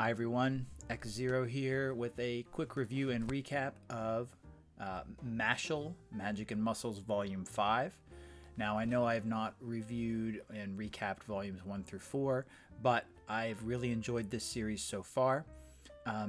Hi everyone, X0 here with a quick review and recap of Mashle, Magic and Muscles Volume 5. Now I know I have not reviewed and recapped Volumes 1 through 4, but I've really enjoyed this series so far.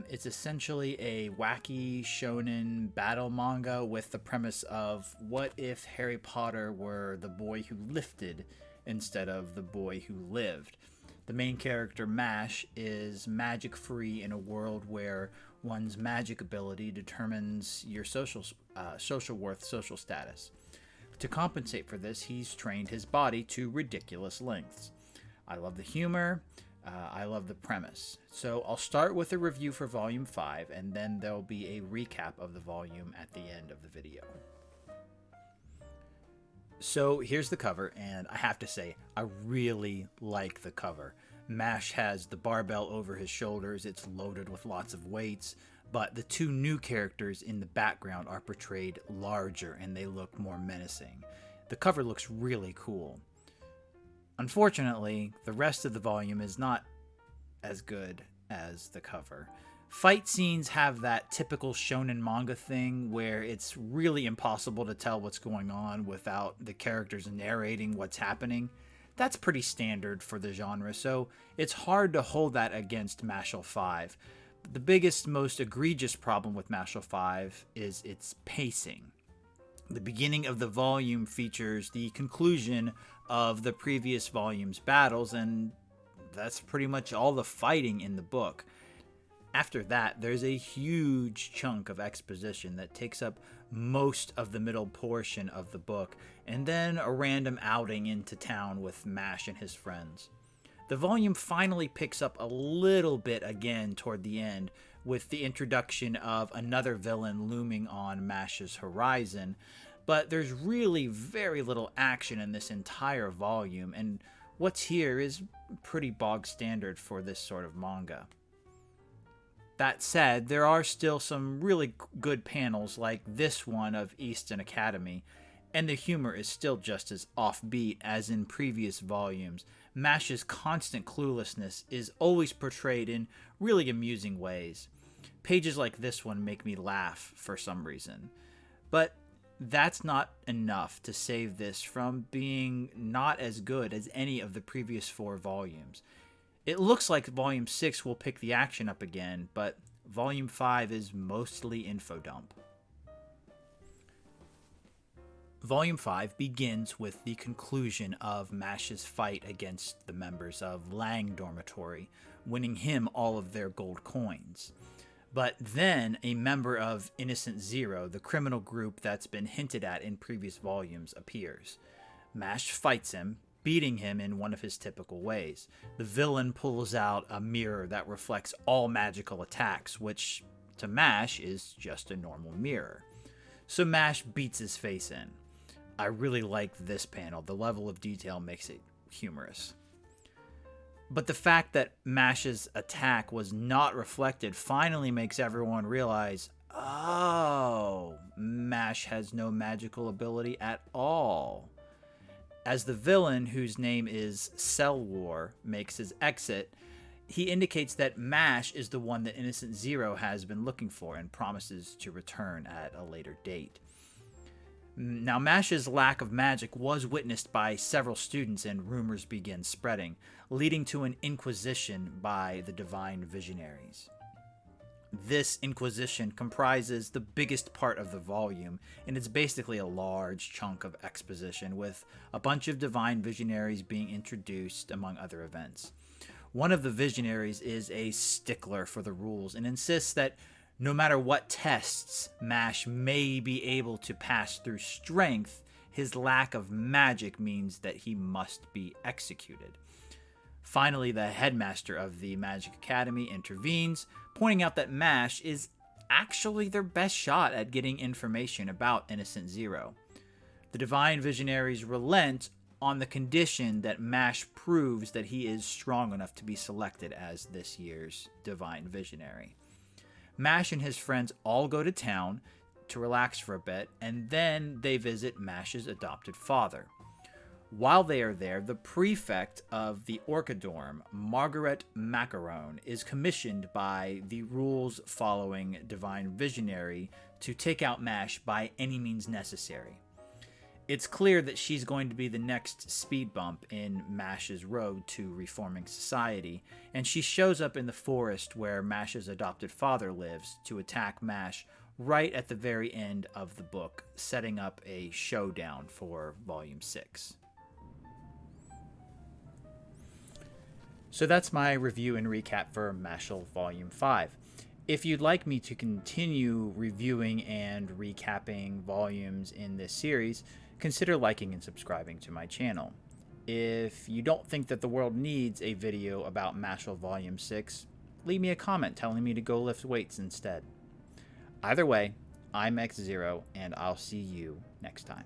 It's essentially a wacky shonen battle manga with the premise of what if Harry Potter were the boy who lifted instead of the boy who lived. The main character, Mash, is magic free in a world where one's magic ability determines your social worth, social status. To compensate for this, he's trained his body to ridiculous lengths. I love the humor. I love the premise. So I'll start with a review for Volume 5, and then there'll be a recap of the volume at the end of the video. So here's the cover, and I have to say, I really like the cover. Mash has the barbell over his shoulders, it's loaded with lots of weights, but the two new characters in the background are portrayed larger and they look more menacing. The cover looks really cool. Unfortunately, the rest of the volume is not as good as the cover. Fight scenes have that typical shonen manga thing where it's really impossible to tell what's going on without the characters narrating what's happening. That's pretty standard for the genre, so it's hard to hold that against Mashle 5. The biggest, most egregious problem with Mashle 5 is its pacing. The beginning of the volume features the conclusion of the previous volume's battles, and that's pretty much all the fighting in the book. After that, there's a huge chunk of exposition that takes up most of the middle portion of the book, and then a random outing into town with Mash and his friends. The volume finally picks up a little bit again toward the end, with the introduction of another villain looming on Mash's horizon, but there's really very little action in this entire volume, and what's here is pretty bog standard for this sort of manga. That said, there are still some really good panels like this one of Easton Academy, and the humor is still just as offbeat as in previous volumes. Mash's constant cluelessness is always portrayed in really amusing ways. Pages like this one make me laugh for some reason. But that's not enough to save this from being not as good as any of the previous 4 volumes. It looks like Volume 6 will pick the action up again, but Volume 5 is mostly info dump. Volume 5 begins with the conclusion of Mash's fight against the members of Lang Dormitory, winning him all of their gold coins. But then a member of Innocent Zero, the criminal group that's been hinted at in previous volumes, appears. Mash fights him, beating him in one of his typical ways. The villain pulls out a mirror that reflects all magical attacks, which to Mash is just a normal mirror. So Mash beats his face in. I really like this panel. The level of detail makes it humorous. But the fact that Mash's attack was not reflected finally makes everyone realize, oh, Mash has no magical ability at all. As the villain, whose name is Cell War, makes his exit, he indicates that Mash is the one that Innocent Zero has been looking for and promises to return at a later date. Now, Mash's lack of magic was witnessed by several students, and rumors begin spreading, leading to an inquisition by the Divine Visionaries. This inquisition comprises the biggest part of the volume, and it's basically a large chunk of exposition with a bunch of divine visionaries being introduced among other events. One of the visionaries is a stickler for the rules and insists that no matter what tests Mash may be able to pass through strength, his lack of magic means that he must be executed. Finally, the headmaster of the Magic Academy intervenes, pointing out that Mash is actually their best shot at getting information about Innocent Zero. The Divine Visionaries relent on the condition that Mash proves that he is strong enough to be selected as this year's Divine Visionary. Mash and his friends all go to town to relax for a bit, and then they visit Mash's adopted father. While they are there, the prefect of the Orchidorm, Margaret Macaron, is commissioned by the rules-following divine visionary to take out Mash by any means necessary. It's clear that she's going to be the next speed bump in Mash's road to reforming society, and she shows up in the forest where Mash's adopted father lives to attack Mash right at the very end of the book, setting up a showdown for Volume 6. So that's my review and recap for Mashle Volume 5. If you'd like me to continue reviewing and recapping volumes in this series, consider liking and subscribing to my channel. If you don't think that the world needs a video about Mashle Volume 6, leave me a comment telling me to go lift weights instead. Either way, I'm X0, and I'll see you next time.